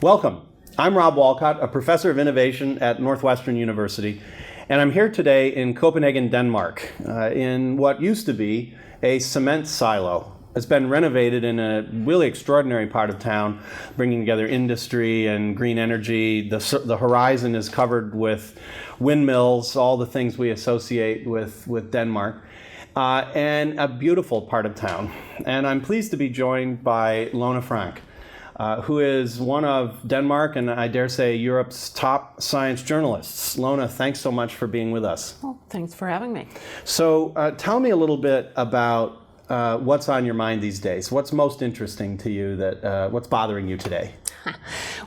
Welcome. I'm Rob Wolcott, a professor of innovation at Northwestern University, and I'm here today in Copenhagen, Denmark, in what used to be a cement silo. It's been renovated in a really extraordinary part of town, bringing together industry and green energy. The horizon is covered with windmills, all the things we associate with Denmark, and a beautiful part of town. And I'm pleased to be joined by Lone Frank, who is one of Denmark and I dare say Europe's top science journalists. Lone, thanks so much for being with us. Well, thanks for having me. So tell me a little bit about what's on your mind these days. What's most interesting to you? What's bothering you today?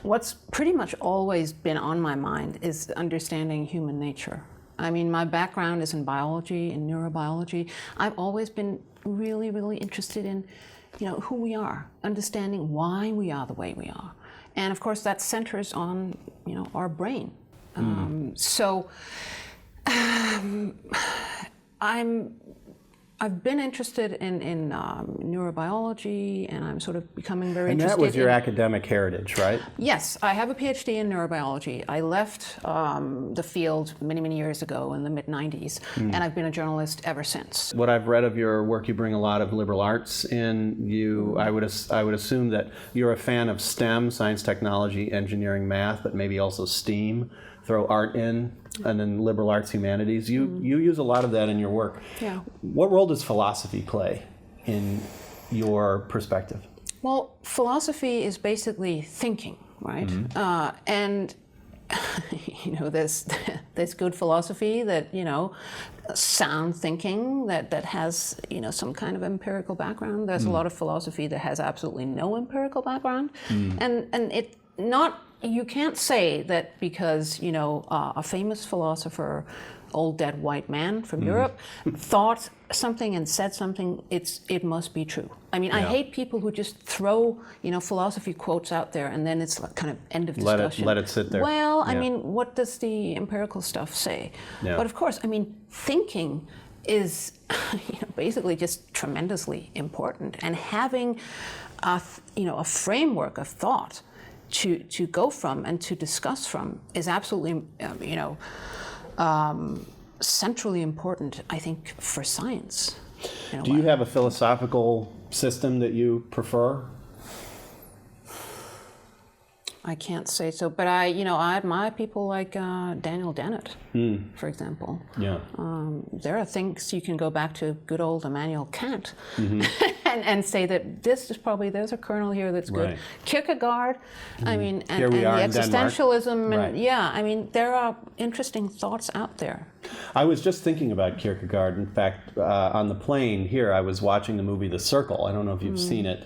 What's pretty much always been on my mind is understanding human nature. I mean, my background is in biology and neurobiology. I've always been really interested in who we are, understanding why we are the way we are. And of course that centers on, our brain. I've been interested in neurobiology, and I'm sort of becoming very interested. And that was your academic heritage, right? Yes, I have a PhD in neurobiology. I left the field many years ago in the mid-90s, and I've been a journalist ever since. What I've read of your work, you bring a lot of liberal arts in. I would assume that you're a fan of STEM, science, technology, engineering, math, but maybe also STEAM. Throw art in, and then liberal arts, humanities. You use a lot of that in your work. Yeah. What role does philosophy play in your perspective? Well, philosophy is basically thinking, right? And there's good philosophy that sound thinking that has some kind of empirical background. There's a lot of philosophy that has absolutely no empirical background, and it not. You can't say that because, a famous philosopher, old dead white man from Europe, thought something and said something, it must be true. I mean, I hate people who just throw, philosophy quotes out there and then it's like kind of end of discussion. Let it sit there. Well, I mean, what does the empirical stuff say? Yeah. But of course, I mean, thinking is basically just tremendously important, and having a framework of thought to go from and to discuss from is absolutely, centrally important, I think, for science. Do you have a philosophical system that you prefer? I can't say so, but I admire people like Daniel Dennett, for example. Yeah. There are things you can go back to good old Immanuel Kant and say that there's a kernel here that's good. Right. Kierkegaard, I mean, and the existentialism, right. And yeah, I mean, there are interesting thoughts out there. I was just thinking about Kierkegaard. In fact, on the plane here, I was watching the movie The Circle. I don't know if you've seen it.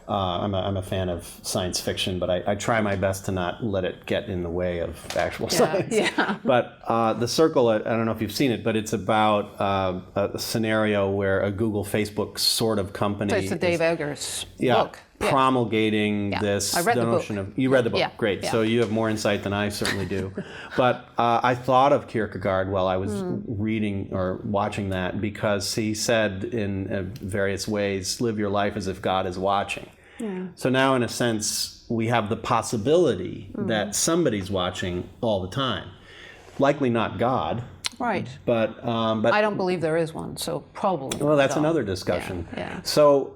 I'm a fan of science fiction, but I try my best to not let it get in the way of actual science. Yeah. But The Circle, I don't know if you've seen it, but it's about a scenario where a Google, Facebook sort of company. So it's a Dave Eggers book. Promulgating this notion of. You read the book, Yeah. Great. Yeah. So you have more insight than I certainly do. But I thought of Kierkegaard while I was reading or watching that, because he said in various ways, live your life as if God is watching. Yeah. So now, in a sense, we have the possibility that somebody's watching all the time. Likely not God. Right. But I don't believe there is one, so probably. Well, that's another discussion. Yeah. So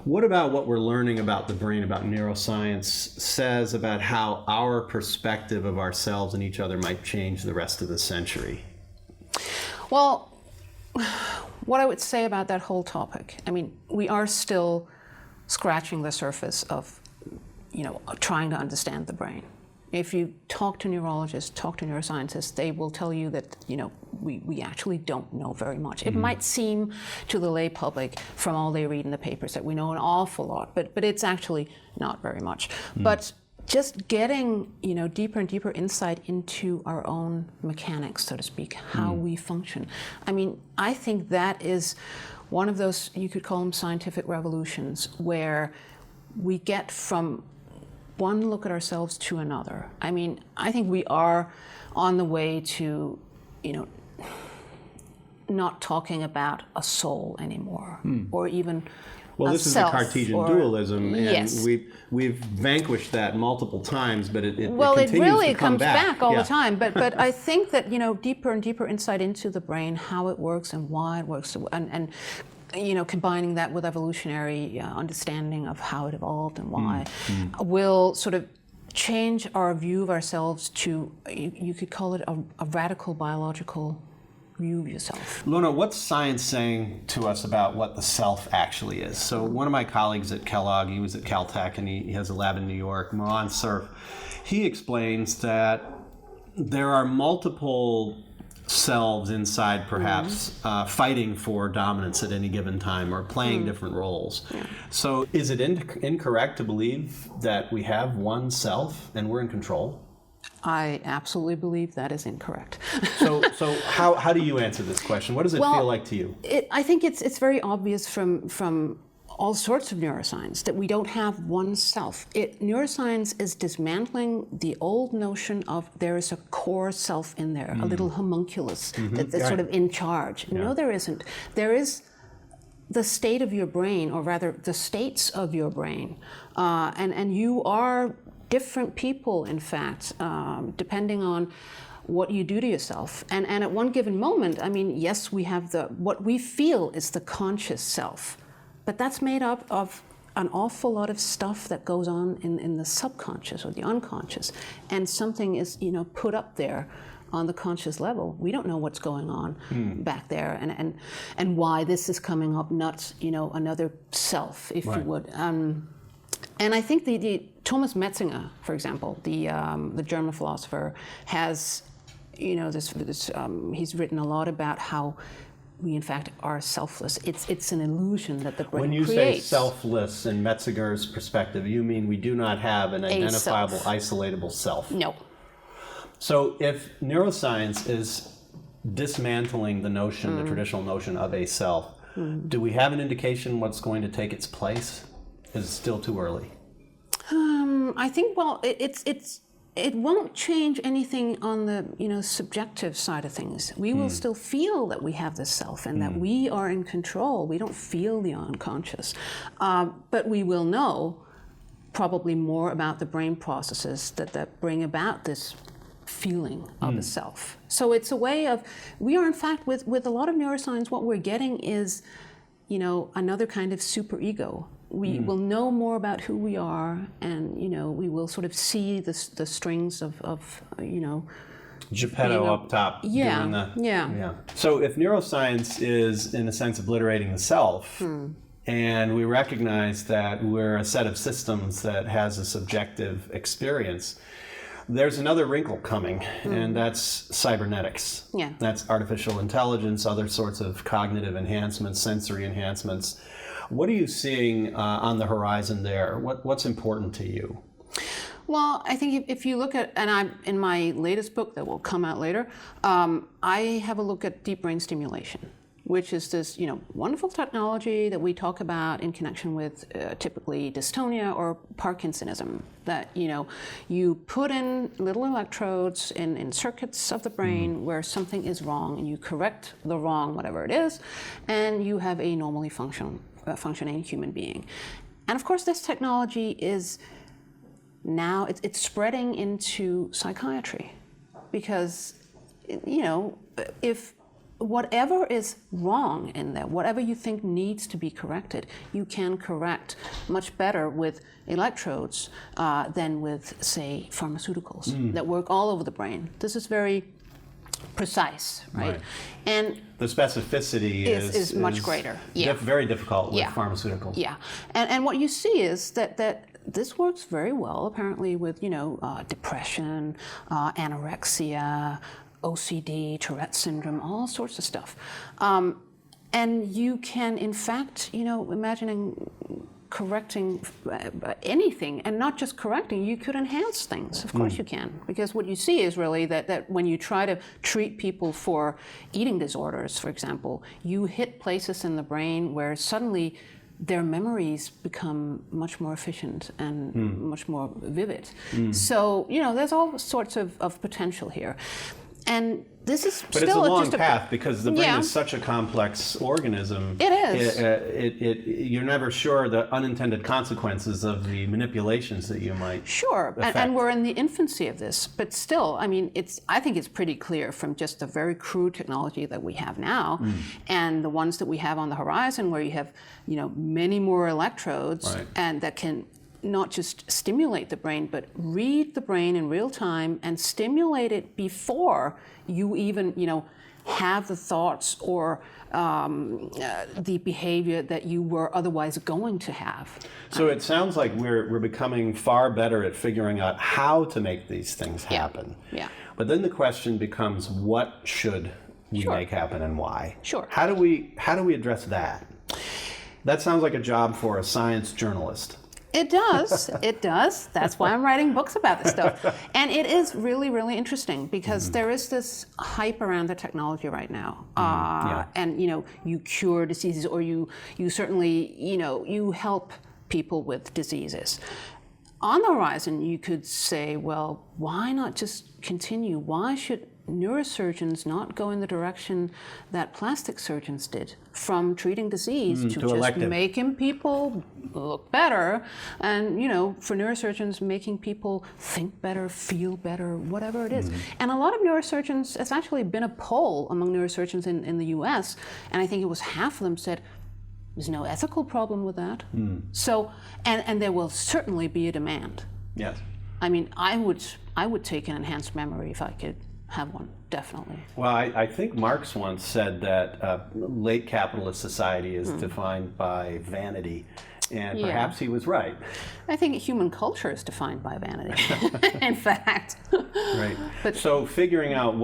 what about what we're learning about the brain, about neuroscience, says about how our perspective of ourselves and each other might change the rest of the century? Well, what I would say about that whole topic, I mean, we are still scratching the surface of, trying to understand the brain. If you talk to neurologists, talk to neuroscientists, they will tell you that, we actually don't know very much. It might seem to the lay public from all they read in the papers that we know an awful lot, but it's actually not very much. But just getting, deeper and deeper insight into our own mechanics, so to speak, how we function. I mean, I think that is one of those, you could call them scientific revolutions, where we get from one look at ourselves to another. I mean, I think we are on the way to, not talking about a soul anymore, or even Well, this is the self Cartesian or- dualism, and yes. we've vanquished that multiple times, but it Well, it continues really to come comes back all Yeah. the time. But I think that, deeper and deeper insight into the brain, how it works and why it works, and combining that with evolutionary understanding of how it evolved and why, will sort of change our view of ourselves to, you could call it a radical biological view of yourself. Lorna, what's science saying to us about what the self actually is? So one of my colleagues at Kellogg, he was at Caltech, and he has a lab in New York, Mohan Surf, he explains that there are multiple selves inside, perhaps, fighting for dominance at any given time or playing different roles. Yeah. So is it incorrect to believe that we have one self and we're in control? I absolutely believe that is incorrect. So how do you answer this question? What does it feel like to you? I think it's very obvious from all sorts of neuroscience that we don't have one self. Neuroscience is dismantling the old notion of there is a core self in there, a little homunculus that's sort of in charge. Yeah. No, there isn't. There is the state of your brain, or rather the states of your brain, and you are different people, in fact, depending on what you do to yourself. And at one given moment, I mean, yes, we have what we feel is the conscious self, but that's made up of an awful lot of stuff that goes on in the subconscious or the unconscious. And something is, put up there on the conscious level. We don't know what's going on back there and why this is coming up, not, another self, if you would. And I think the Thomas Metzinger, for example, the German philosopher, has, he's written a lot about how we in fact are selfless. It's an illusion that the brain creates. When you say selfless in Metzinger's perspective, you mean we do not have an identifiable, isolatable self? No. So if neuroscience is dismantling the notion, the traditional notion of a self, do we have an indication what's going to take its place? Is it still too early? I think, it won't change anything on the subjective side of things. We will still feel that we have this self and that we are in control. We don't feel the unconscious, but we will know probably more about the brain processes that bring about this feeling of the self. So it's a way of, we are in fact, with a lot of neuroscience, what we're getting is another kind of superego. We will know more about who we are, and we will sort of see the strings of Geppetto up top. Yeah, doing the, yeah. So if neuroscience is, in a sense, obliterating the self, and we recognize that we're a set of systems that has a subjective experience, there's another wrinkle coming, and that's cybernetics. Yeah. That's artificial intelligence, other sorts of cognitive enhancements, sensory enhancements. What are you seeing on the horizon there? What's important to you? Well, I think if you look at, and I'm in my latest book that will come out later, I have a look at deep brain stimulation, which is this wonderful technology that we talk about in connection with typically dystonia or Parkinsonism. That you put in little electrodes in circuits of the brain where something is wrong, and you correct the wrong, whatever it is, and you have a normally functioning human being. And of course, this technology is now it's spreading into psychiatry, because if whatever is wrong in there, whatever you think needs to be corrected, you can correct much better with electrodes than with, say, pharmaceuticals that work all over the brain. This is very precise, right? And the specificity is much greater. Very difficult with pharmaceuticals. Yeah, and what you see is that this works very well, apparently, with depression, anorexia, OCD, Tourette syndrome, all sorts of stuff. And you can, in fact, imagining correcting anything, and not just correcting, you could enhance things. Of course you can, because what you see is really that when you try to treat people for eating disorders, for example, you hit places in the brain where suddenly their memories become much more efficient and much more vivid. So, there's all sorts of potential here. And this is But still it's a long just path because the brain Yeah. is such a complex organism. It is. You're never sure the unintended consequences of the manipulations that you might Sure, affect. and we're in the infancy of this, but still, I mean, I think it's pretty clear from just the very crude technology that we have now, and the ones that we have on the horizon, where you have, many more electrodes, Right. and that can not just stimulate the brain, but read the brain in real time and stimulate it before you even, have the thoughts or the behavior that you were otherwise going to have. So it sounds like we're becoming far better at figuring out how to make these things happen. Yeah. But then the question becomes, what should we Sure. make happen and why? Sure. How do we address that? That sounds like a job for a science journalist. It does. It does. That's why I'm writing books about this stuff. And it is really, really interesting because there is this hype around the technology right now. And, you cure diseases, or you certainly, you help people with diseases. On the horizon, you could say, well, why not just continue? Why should neurosurgeons not go in the direction that plastic surgeons did, from treating disease to just elective. making people look better, and for neurosurgeons, making people think better, feel better, whatever it is. And a lot of neurosurgeons, it's actually been a poll among neurosurgeons in the US, and I think it was half of them said there's no ethical problem with that. So, and there will certainly be a demand. Yes. I mean, I would take an enhanced memory if I could have one, definitely. Well, I think Marx once said that late capitalist society is defined by vanity, and perhaps he was right. I think human culture is defined by vanity, in fact. Right. So figuring out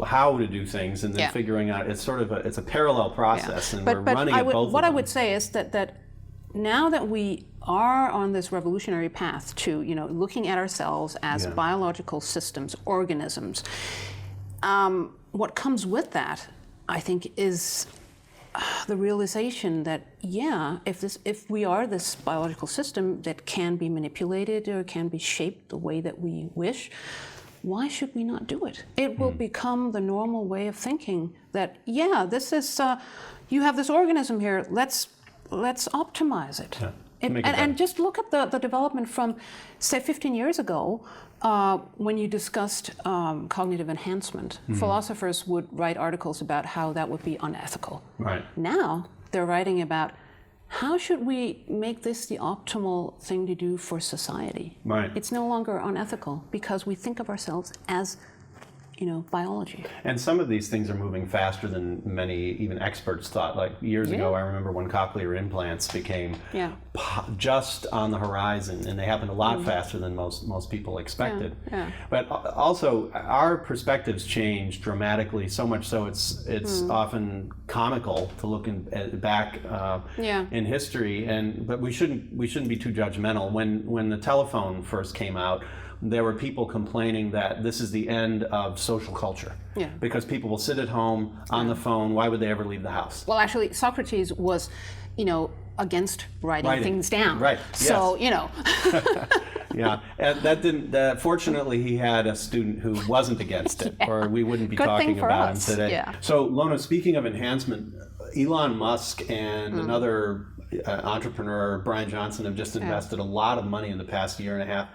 how to do things, and then figuring out it's a parallel process, and we're running at both of them. What I would say is that now that we are on this revolutionary path to, looking at ourselves as biological systems, organisms, what comes with that, I think, is the realization that, if we are this biological system that can be manipulated or can be shaped the way that we wish, why should we not do it? It will become the normal way of thinking that, this is, you have this organism here, let's optimize it. Yeah. And just look at the development from, say, 15 years ago, when you discussed cognitive enhancement. Philosophers would write articles about how that would be unethical. Right. Now they're writing about how should we make this the optimal thing to do for society. Right. It's no longer unethical because we think of ourselves as biology. And some of these things are moving faster than many even experts thought. Like years ago, I remember when cochlear implants became just on the horizon, and they happened a lot faster than most people expected. But also, our perspectives change dramatically, so much so it's often comical to look back in history. But we shouldn't be too judgmental. When the telephone first came out, there were people complaining that this is the end of social culture because people will sit at home on the phone. Why would they ever leave the house? Well, actually, Socrates was, against writing things down. Right. So, And that didn't. Fortunately, he had a student who wasn't against it, or we wouldn't be Good talking thing for about us. him today. Yeah. So, Lona, speaking of enhancement, Elon Musk and another entrepreneur, Brian Johnson, have just invested a lot of money in the past year and a half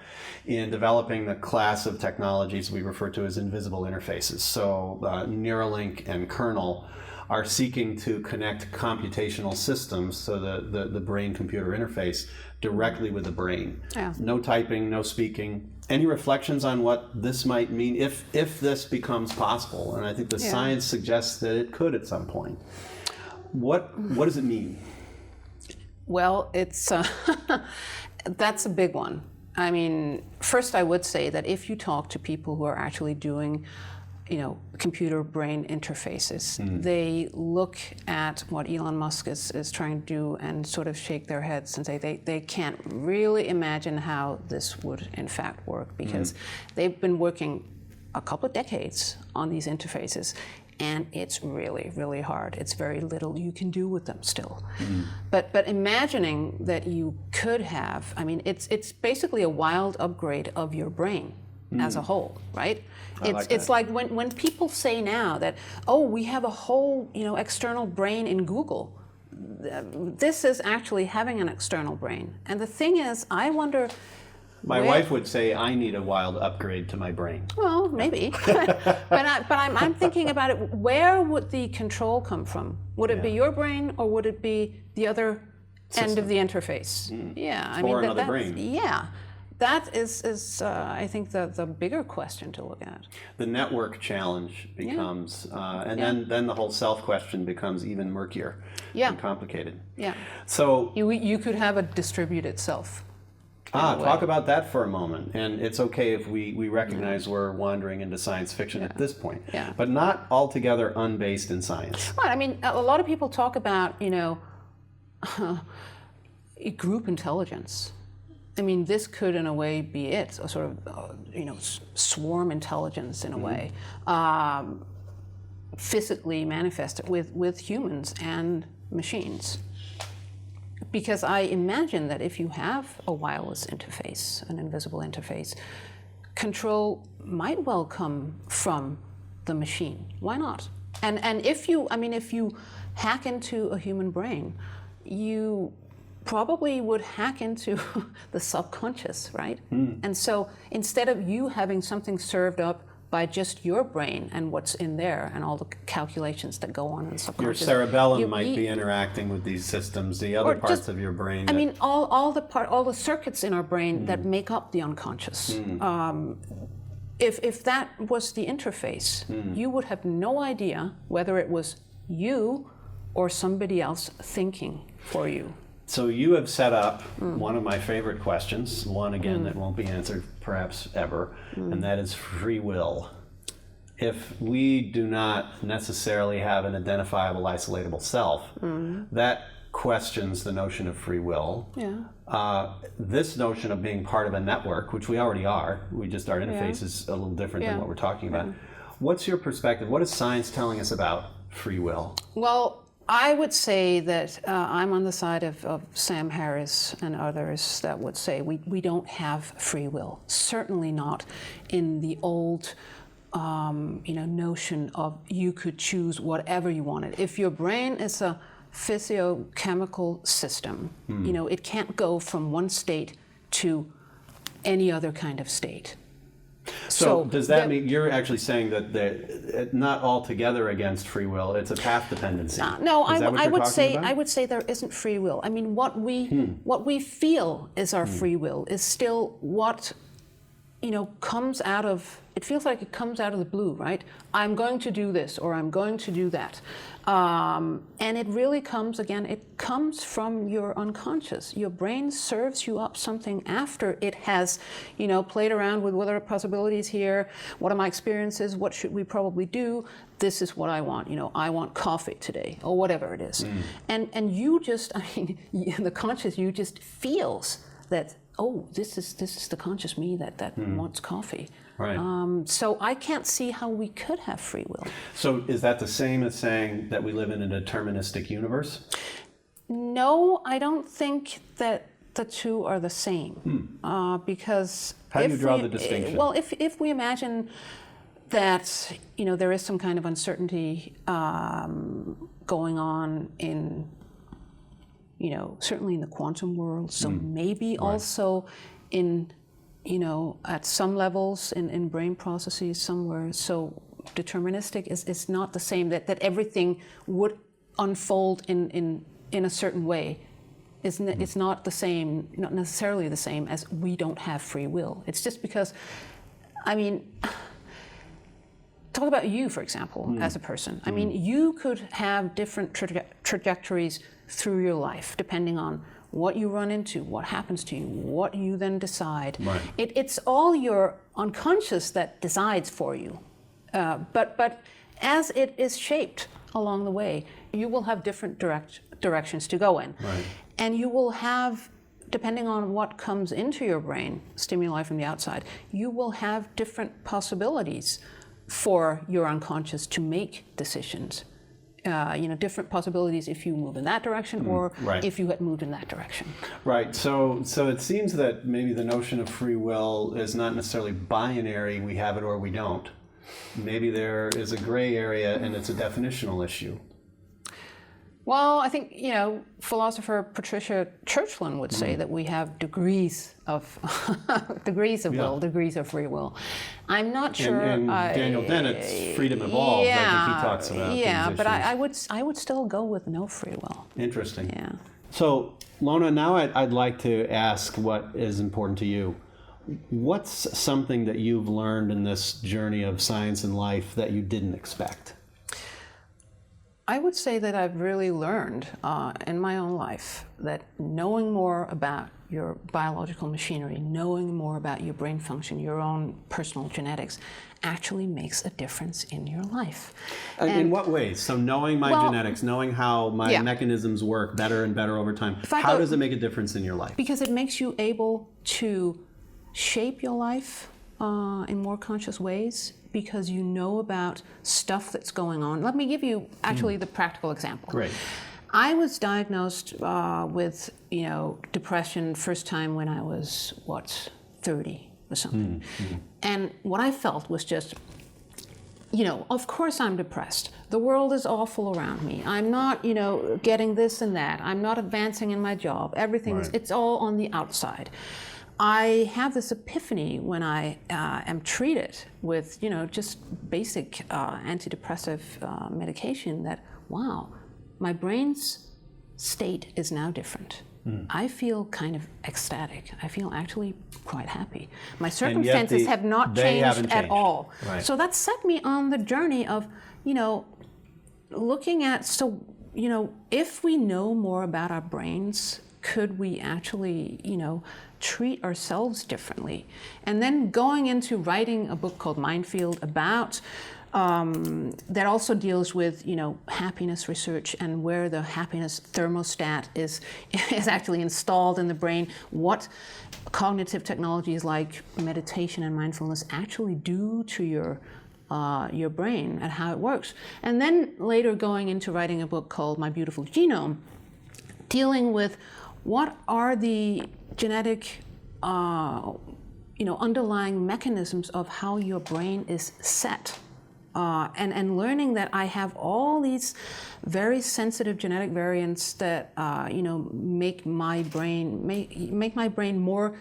in developing the class of technologies we refer to as invisible interfaces. So Neuralink and Kernel are seeking to connect computational systems, so the brain-computer interface, directly with the brain. No typing, no speaking. Any reflections on what this might mean if this becomes possible? And I think the science suggests that it could at some point. What does it mean? Well, it's that's a big one. I mean, first I would say that if you talk to people who are actually doing, computer-brain interfaces, they look at what Elon Musk is trying to do and sort of shake their heads and say they can't really imagine how this would in fact work, because they've been working a couple of decades on these interfaces. And it's really, really hard. It's very little you can do with them still. But imagining that you could have, I mean, it's basically a wild upgrade of your brain. as a whole, right? It's like when people say now that, oh, we have a whole, external brain in Google. This is actually having an external brain. And the thing is, I wonder. My wife would say I need a wild upgrade to my brain. Well, maybe. but I'm thinking about it. Where would the control come from? Would it be your brain, or would it be the other end of the interface? Yeah, or another brain. Yeah, that is I think the bigger question to look at. The network challenge becomes, and then the whole self question becomes even murkier and complicated. Yeah. So you could have a distributed self. Talk about that for a moment. And it's okay if we recognize we're wandering into science fiction at this point, but not altogether unbased in science. Right. I mean, a lot of people talk about, group intelligence. I mean, this could, in a way, be it, a sort of, swarm intelligence in a way, physically manifested with humans and machines. Because I imagine that if you have a wireless interface, an invisible interface, control might well come from the machine. Why not? And if you hack into a human brain, you probably would hack into the subconscious, right? And so instead of you having something served up by just your brain and what's in there and all the calculations that go on in the subconscious. Your cerebellum might be interacting with these systems, the other parts of your brain. I mean, all the circuits in our brain that make up the unconscious. If that was the interface, you would have no idea whether it was you or somebody else thinking for you. So you have set up one of my favorite questions, one again that won't be answered perhaps ever, and that is free will. If we do not necessarily have an identifiable, isolatable self, that questions the notion of free will. This notion of being part of a network, which we already are, our interface is a little different than what we're talking about. What's your perspective? What is science telling us about free will? Well, I would say that I'm on the side of Sam Harris and others that would say we don't have free will. Certainly not in the old notion of you could choose whatever you wanted. If your brain is a physiochemical system, it can't go from one state to any other kind of state. So does that mean you're actually saying that they're not altogether against free will? It's a path dependency. No, I would say there isn't free will. I mean, what we feel is our free will is still what comes out of. It feels like it comes out of the blue, right? I'm going to do this or I'm going to do that, and it really comes from your unconscious. Your brain serves you up something after it has, played around with what are the possibilities here, what are my experiences, what should we probably do, this is what I want, I want coffee today, or whatever it is. And you just, the conscious you just feels that, oh, this is the conscious me that wants coffee. Right. So I can't see how we could have free will. So is that the same as saying that we live in a deterministic universe? No, I don't think that the two are the same. Because how do you draw the distinction? Well, if we imagine that there is some kind of uncertainty going on in certainly in the quantum world, so maybe also in at some levels in brain processes somewhere. So deterministic is not the same, that everything would unfold in a certain way. It's not the same, not necessarily the same as we don't have free will. It's just because, talk about you, for example, as a person. I mean, you could have different trajectories through your life, depending on what you run into, what happens to you, what you then decide. Right. It's all your unconscious that decides for you. But as it is shaped along the way, you will have different directions to go in. Right. And you will have, depending on what comes into your brain, stimuli from the outside, you will have different possibilities for your unconscious to make decisions. different possibilities if you move in that direction or right. if you had moved in that direction. Right. So it seems that maybe the notion of free will is not necessarily binary, we have it or we don't. Maybe there is a gray area and it's a definitional issue. Well, I think, philosopher Patricia Churchland would say that we have degrees of will, degrees of free will. I'm not sure. And Daniel Dennett's Freedom Evolved, I think he talks about yeah, these but issues. I would still go with no free will. Interesting. Yeah. So, Lona, now I'd like to ask what is important to you. What's something that you've learned in this journey of science and life that you didn't expect? I would say that I've really learned in my own life that knowing more about your biological machinery, knowing more about your brain function, your own personal genetics, actually makes a difference in your life. In what ways? So knowing my genetics, knowing how my mechanisms work better and better over time, how does it make a difference in your life? Because it makes you able to shape your life in more conscious ways, because you know about stuff that's going on. Let me give you actually the practical example. Great. I was diagnosed with depression first time when I was 30 or something. And what I felt was just, of course I'm depressed. The world is awful around me. I'm not, getting this and that. I'm not advancing in my job. Everything is, it's all on the outside. I have this epiphany when I am treated with, just basic antidepressive medication that, wow, my brain's state is now different. I feel kind of ecstatic. I feel actually quite happy. My circumstances have not changed at all. Right. So that set me on the journey of, looking at, if we know more about our brains, could we actually, treat ourselves differently? And then going into writing a book called Mindfield about that also deals with happiness research and where the happiness thermostat is actually installed in the brain, what cognitive technologies like meditation and mindfulness actually do to your brain and how it works. And then later going into writing a book called My Beautiful Genome, dealing with what are the genetic underlying mechanisms of how your brain is set. And learning that I have all these very sensitive genetic variants that make my brain more,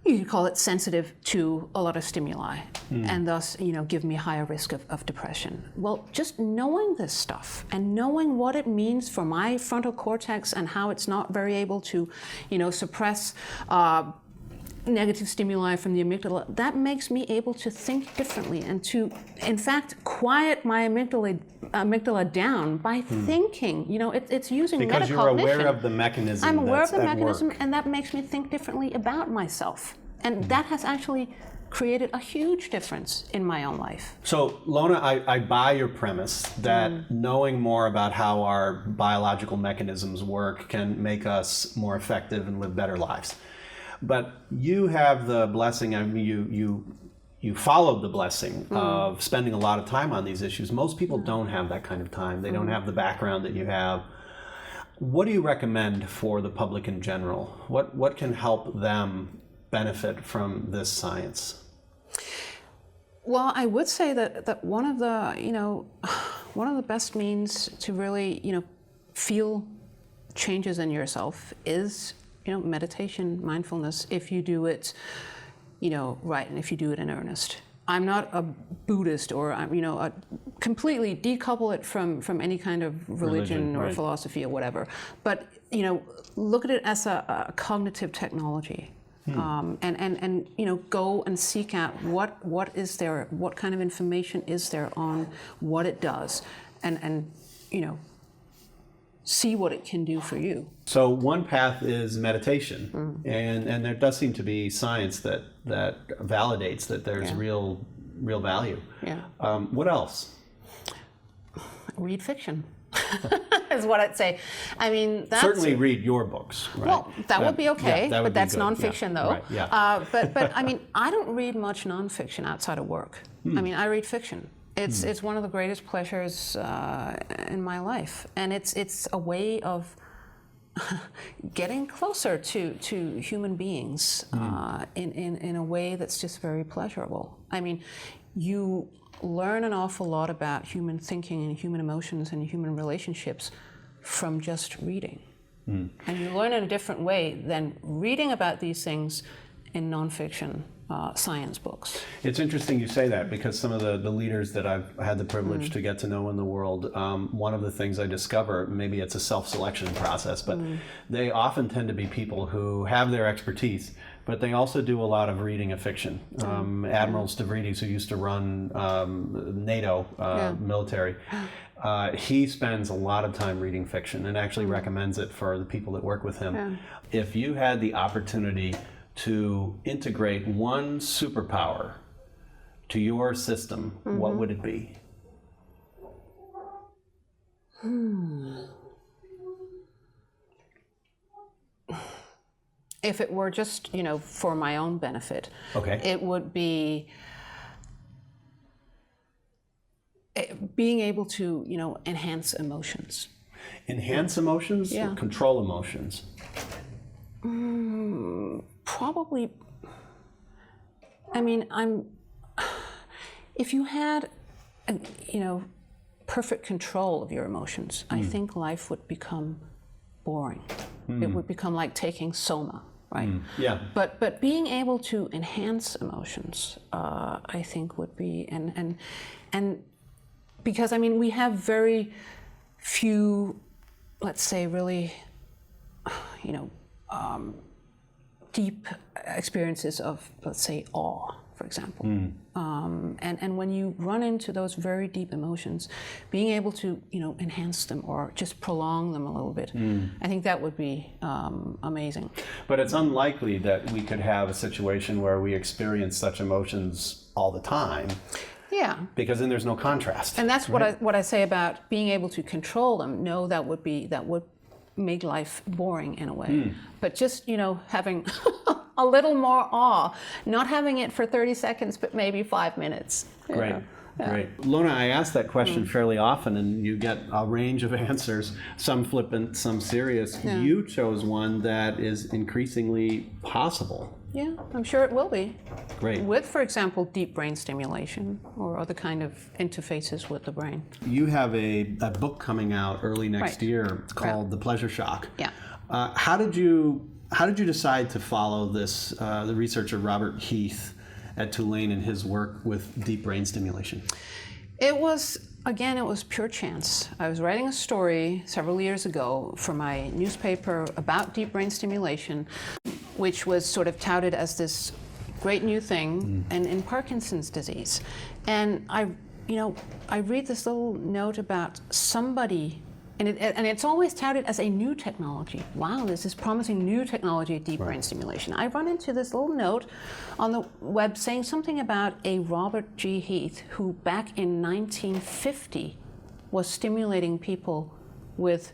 you could call it sensitive to a lot of stimuli, and thus give me a higher risk of depression. Well, just knowing this stuff and knowing what it means for my frontal cortex and how it's not very able to suppress negative stimuli from the amygdala, that makes me able to think differently and to, in fact, quiet my amygdala down by thinking. It's using metacognition. Because you're aware of the mechanism. I'm aware of the mechanism, work. and that makes me think differently about myself. And that has actually created a huge difference in my own life. So, Lona, I buy your premise that knowing more about how our biological mechanisms work can make us more effective and live better lives. But you have the blessing, you followed the blessing of spending a lot of time on these issues. Most people don't have that kind of time. They don't have the background that you have. What do you recommend for the public in general? What can help them benefit from this science? Well, I would say that one of the best means to really feel changes in yourself is meditation, mindfulness, if you do it, right, and if you do it in earnest. I'm not a Buddhist or, completely decouple it from any kind of religion or philosophy or whatever. But, look at it as a cognitive technology. And go and seek out what is there, what kind of information is there on what it does, and see what it can do for you. So one path is meditation, and there does seem to be science that validates that there's real value. Yeah. What else? Read fiction. Is what I'd say. I mean, that's certainly read your books. Right? Well, that would be okay, that would but that's be good. nonfiction, though. Right. Yeah. But I mean, I don't read much nonfiction outside of work. I mean, I read fiction. It's one of the greatest pleasures in my life, and it's a way of getting closer to human beings in a way that's just very pleasurable. I mean, you learn an awful lot about human thinking and human emotions and human relationships from just reading. And you learn in a different way than reading about these things in nonfiction science books. It's interesting you say that, because some of the leaders that I've had the privilege to get to know in the world, one of the things I discover, maybe it's a self-selection process, but they often tend to be people who have their expertise, but they also do a lot of reading of fiction. Admiral Stavridis, who used to run NATO military, he spends a lot of time reading fiction and actually recommends it for the people that work with him. If you had the opportunity to integrate one superpower to your system, what would it be? If it were just, for my own benefit, it would be being able to, enhance emotions. Enhance emotions or control emotions? Probably, if you had, perfect control of your emotions, I think life would become boring. It would become like taking soma, right? Yeah. But being able to enhance emotions, I think would be, and because, we have very few, let's say, really, deep experiences of, let's say, awe, for example. And when you run into those very deep emotions, being able to, enhance them or just prolong them a little bit, I think that would be amazing. But it's unlikely that we could have a situation where we experience such emotions all the time. Yeah. Because then there's no contrast. And that's what I say about being able to control them. No, that would make life boring in a way. But just, having a little more awe, not having it for 30 seconds, but maybe 5 minutes. Great. Great. Lona, I ask that question fairly often, and you get a range of answers, some flippant, some serious. You chose one that is increasingly possible. Yeah, I'm sure it will be. Great. With, for example, deep brain stimulation or other kind of interfaces with the brain. You have a book coming out early next year called The Pleasure Shock. Yeah. How did you decide to follow this, the researcher Robert Heath at Tulane and his work with deep brain stimulation? It was pure chance. I was writing a story several years ago for my newspaper about deep brain stimulation, which was sort of touted as this great new thing in Parkinson's disease. And I read this little note about somebody, and it's always touted as a new technology. Wow, there's this promising new technology, deep brain stimulation. I run into this little note on the web saying something about a Robert G. Heath, who back in 1950 was stimulating people with,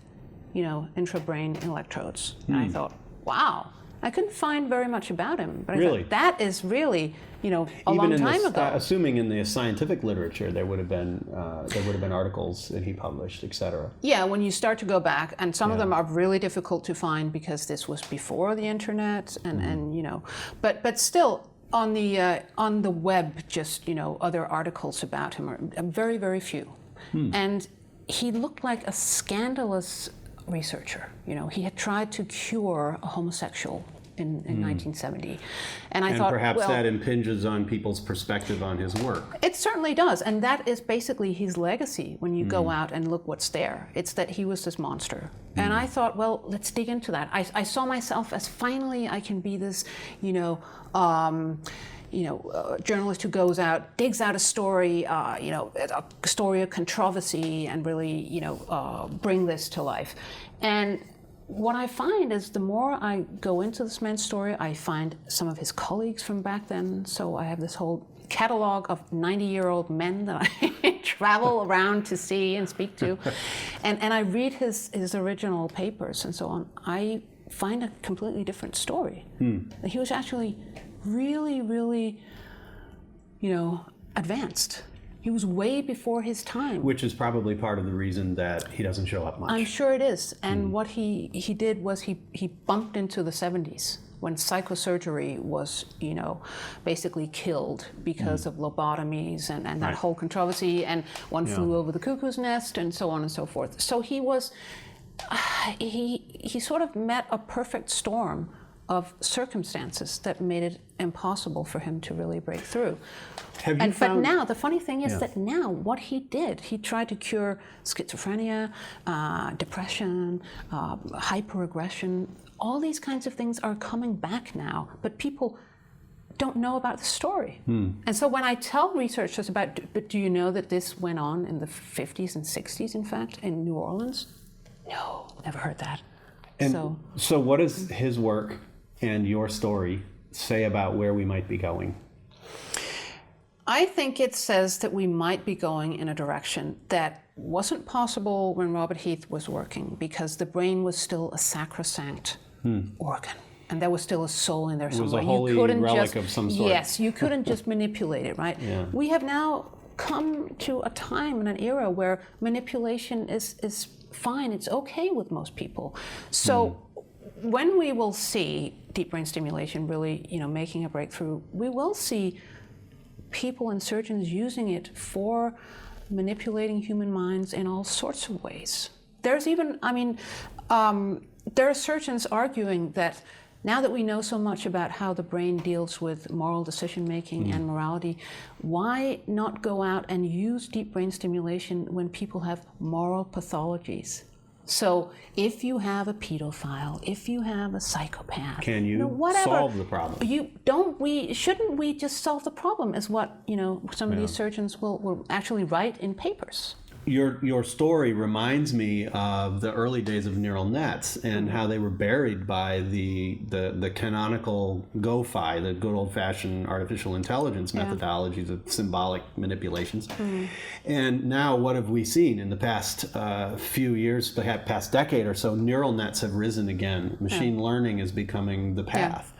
intrabrain electrodes. And I thought, wow. I couldn't find very much about him, but I thought that is really, a long time ago. Assuming in the scientific literature there would have been articles that he published, etc. Yeah, when you start to go back, and some of them are really difficult to find because this was before the internet, and but still on the web, just other articles about him are very, very few, and he looked like a scandalous researcher. He had tried to cure a homosexual in 1970. And I thought, perhaps that impinges on people's perspective on his work. It certainly does. And that is basically his legacy when you go out and look what's there. It's that he was this monster. And I thought, well, let's dig into that. I saw myself as finally I can be this, journalist who goes out, digs out a story, a story of controversy, and really, bring this to life. And what I find is the more I go into this man's story, I find some of his colleagues from back then. So I have this whole catalog of 90-year-old men that I travel around to see and speak to. And I read his original papers and so on. I find a completely different story. He was actually really, really, advanced. He was way before his time. Which is probably part of the reason that he doesn't show up much. I'm sure it is. And what he did was he bumped into the 70s when psychosurgery was, basically killed because of lobotomies and that whole controversy, and One Flew Over the Cuckoo's Nest and so on and so forth. So he was, he sort of met a perfect storm of circumstances that made it impossible for him to really break through. But now, the funny thing is that now what he did, he tried to cure schizophrenia, depression, hyperaggression. All these kinds of things are coming back now, but people don't know about the story. And so when I tell researchers but do you know that this went on in the 50s and 60s, in fact, in New Orleans? No, never heard that. And so what does his work and your story say about where we might be going? I think it says that we might be going in a direction that wasn't possible when Robert Heath was working, because the brain was still a sacrosanct organ, and there was still a soul in there somewhere. It was a holy relic of some sort. Yes, you couldn't just manipulate it, right? Yeah. We have now come to a time and an era where manipulation is fine, it's okay with most people. So when we will see deep brain stimulation really, making a breakthrough, we will see people and surgeons using it for manipulating human minds in all sorts of ways. There's even, there are surgeons arguing that now that we know so much about how the brain deals with moral decision-making and morality, why not go out and use deep brain stimulation when people have moral pathologies? So if you have a pedophile, if you have a psychopath, can you whatever, solve the problem? Shouldn't we just solve the problem, is what some of these surgeons will actually write in papers. Your story reminds me of the early days of neural nets and how they were buried by the canonical GoFi, the good old-fashioned artificial intelligence methodologies of symbolic manipulations. And now what have we seen in the past few years, perhaps past decade or so? Neural nets have risen again. Machine learning is becoming the path.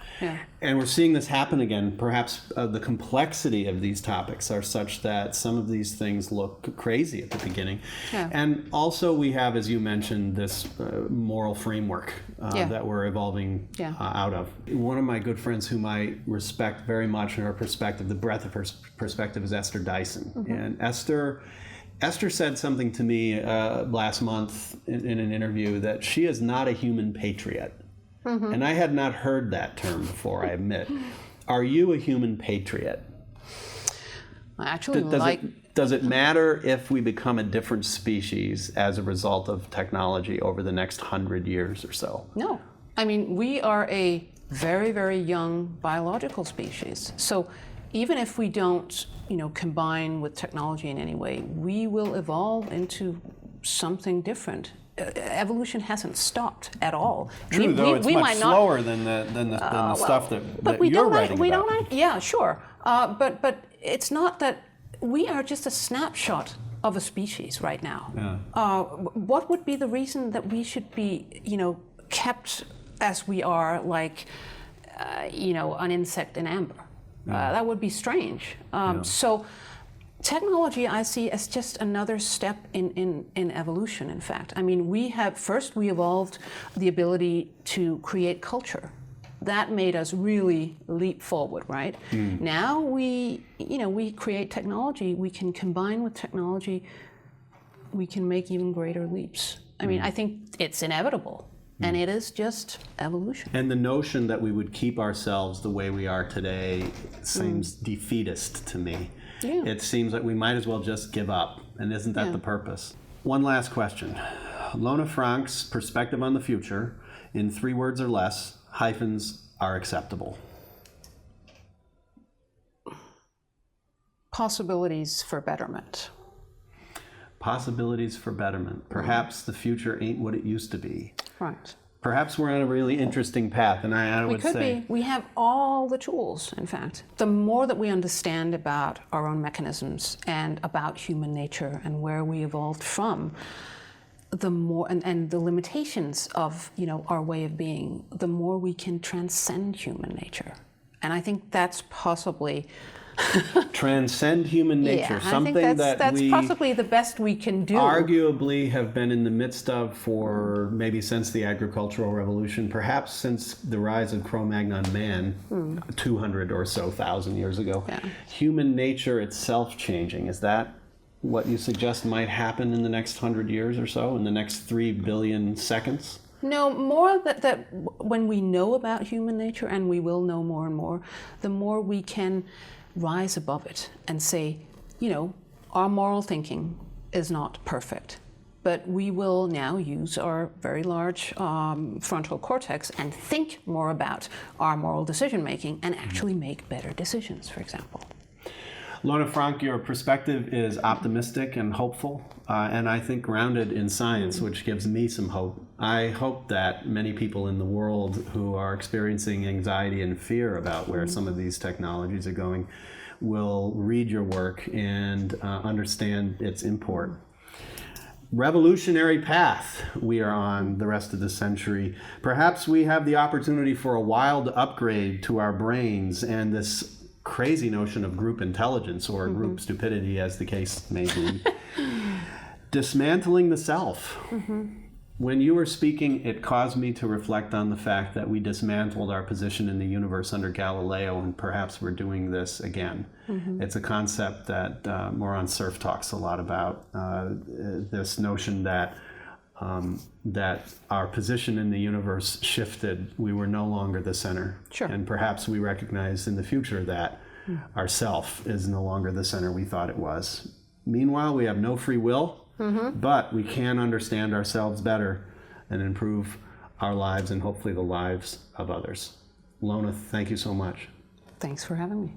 And we're seeing this happen again. Perhaps the complexity of these topics are such that some of these things look crazy at the beginning. And also we have, as you mentioned, this moral framework that we're evolving out of. One of my good friends whom I respect very much in her perspective, the breadth of her perspective, is Esther Dyson. And Esther said something to me last month in an interview, that she is not a human patriot. And I had not heard that term before, I admit. Are you a human patriot? I actually does it matter if we become a different species as a result of technology over the next 100 years or so? No. We are a very, very young biological species. So even if we don't, combine with technology in any way, we will evolve into something different. Evolution hasn't stopped at all. True, though it's much slower than the stuff that you're writing about. Yeah, sure. But it's not that we are just a snapshot of a species right now. What would be the reason that we should be, kept as we are, like, an insect in amber? That would be strange. So technology I see as just another step in evolution, in fact. We evolved the ability to create culture. That made us really leap forward, right? Now we create technology, we can combine with technology, we can make even greater leaps. I think it's inevitable. And it is just evolution. And the notion that we would keep ourselves the way we are today seems defeatist to me. It seems like we might as well just give up, and isn't that the purpose? One last question. Lona Frank's perspective on the future, in 3 words or less, hyphens are acceptable. Possibilities for betterment. Possibilities for betterment. Perhaps the future ain't what it used to be. Right. Perhaps we're on a really interesting path, and I would say... We could be. We have all the tools, in fact. The more that we understand about our own mechanisms and about human nature and where we evolved from, the more, and the limitations of, our way of being, the more we can transcend human nature. And I think that's possibly transcend human nature, Yeah, something I think that's we possibly the best we can do. arguably have been in the midst of for maybe since the agricultural revolution, perhaps since the rise of Cro-Magnon man 200 or so thousand years ago. Yeah. Human nature itself changing. Is that what you suggest might happen in the next 100 years or so, in the next 3 billion seconds? No, more that when we know about human nature, and we will know more and more, the more we can rise above it and say, you know, our moral thinking is not perfect, but we will now use our very large frontal cortex and think more about our moral decision making and actually make better decisions, for example. Lorna Frank, your perspective is optimistic and hopeful, and I think grounded in science, which gives me some hope. I hope that many people in the world who are experiencing anxiety and fear about where some of these technologies are going will read your work and understand its import. Revolutionary path we are on the rest of the century. Perhaps we have the opportunity for a wild upgrade to our brains and this crazy notion of group intelligence or group stupidity, as the case may be. Dismantling the self. When you were speaking, it caused me to reflect on the fact that we dismantled our position in the universe under Galileo, and perhaps we're doing this again. It's a concept that Moran Cerf talks a lot about, this notion that that our position in the universe shifted. We were no longer the center. Sure. And perhaps we recognize in the future that our self is no longer the center we thought it was. Meanwhile, we have no free will, but we can understand ourselves better and improve our lives and hopefully the lives of others. Lona, thank you so much. Thanks for having me.